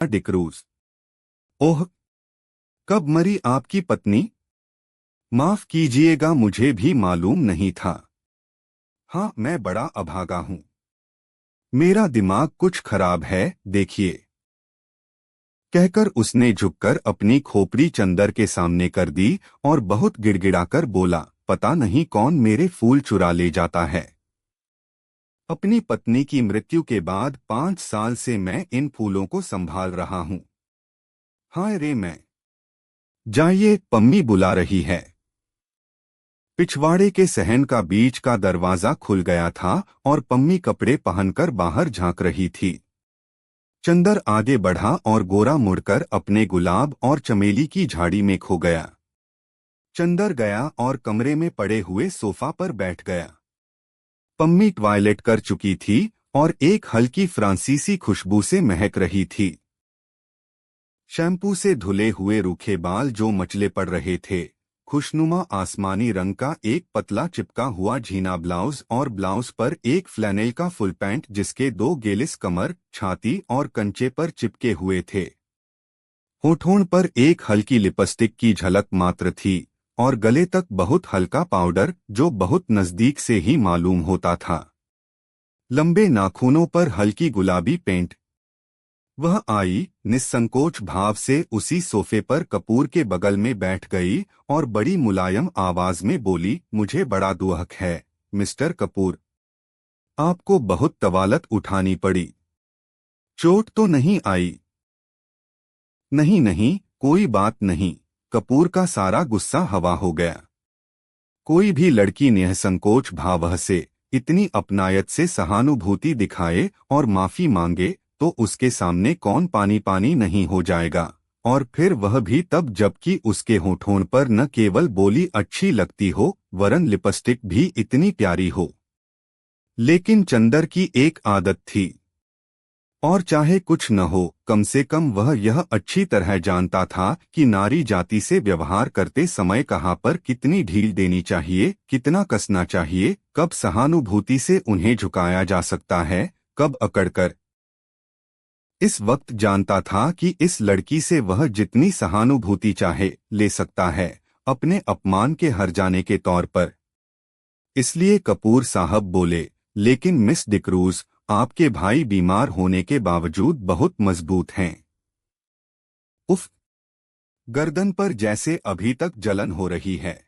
डिक्रूज। ओह, कब मरी आपकी पत्नी? माफ कीजिएगा, मुझे भी मालूम नहीं था। हाँ, मैं बड़ा अभागा हूँ। मेरा दिमाग कुछ खराब है, देखिए। कहकर उसने झुककर अपनी खोपड़ी चंदर के सामने कर दी और बहुत गिड़गिड़ाकर बोला, पता नहीं कौन मेरे फूल चुरा ले जाता है। अपनी पत्नी की मृत्यु के बाद 5 साल से मैं इन फूलों को संभाल रहा हूँ। हाय रे मैं। जाइए, पम्मी बुला रही है। पिछवाड़े के सहन का बीच का दरवाजा खुल गया था और पम्मी कपड़े पहनकर बाहर झांक रही थी। चंदर आगे बढ़ा और गोरा मुड़कर अपने गुलाब और चमेली की झाड़ी में खो गया। चंदर गया और कमरे में पड़े हुए सोफा पर बैठ गया। पम्मी टॉयलेट कर चुकी थी और एक हल्की फ्रांसीसी खुशबू से महक रही थी। शैम्पू से धुले हुए रूखे बाल जो मचले पड़ रहे थे, खुशनुमा आसमानी रंग का एक पतला चिपका हुआ झीना ब्लाउज और ब्लाउज पर एक फ्लैनेल का फुल पैंट जिसके 2 गेलिस कमर, छाती और कंचे पर चिपके हुए थे। होठों पर एक हल्की लिपस्टिक की झलक मात्र थी और गले तक बहुत हल्का पाउडर जो बहुत नजदीक से ही मालूम होता था। लंबे नाखूनों पर हल्की गुलाबी पेंट। वह आई, निस्संकोच भाव से उसी सोफे पर कपूर के बगल में बैठ गई और बड़ी मुलायम आवाज में बोली, मुझे बड़ा दुख है मिस्टर कपूर, आपको बहुत तवालत उठानी पड़ी। चोट तो नहीं आई? नहीं नहीं, कोई बात नहीं। कपूर का सारा गुस्सा हवा हो गया। कोई भी लड़की निःसंकोच भाव से इतनी अपनायत से सहानुभूति दिखाए और माफी मांगे तो उसके सामने कौन पानी पानी नहीं हो जाएगा, और फिर वह भी तब जबकि उसके होठों पर न केवल बोली अच्छी लगती हो वरन लिपस्टिक भी इतनी प्यारी हो। लेकिन चंदर की एक आदत थी, और चाहे कुछ न हो कम से कम वह यह अच्छी तरह जानता था कि नारी जाति से व्यवहार करते समय कहाँ पर कितनी ढील देनी चाहिए, कितना कसना चाहिए, कब सहानुभूति से उन्हें झुकाया जा सकता है, कब अकड़कर। इस वक्त जानता था कि इस लड़की से वह जितनी सहानुभूति चाहे ले सकता है, अपने अपमान के हर जाने के तौर पर। इसलिए कपूर साहब बोले, लेकिन मिस डिक्रूज, आपके भाई बीमार होने के बावजूद बहुत मजबूत हैं। उफ, गर्दन पर जैसे अभी तक जलन हो रही है।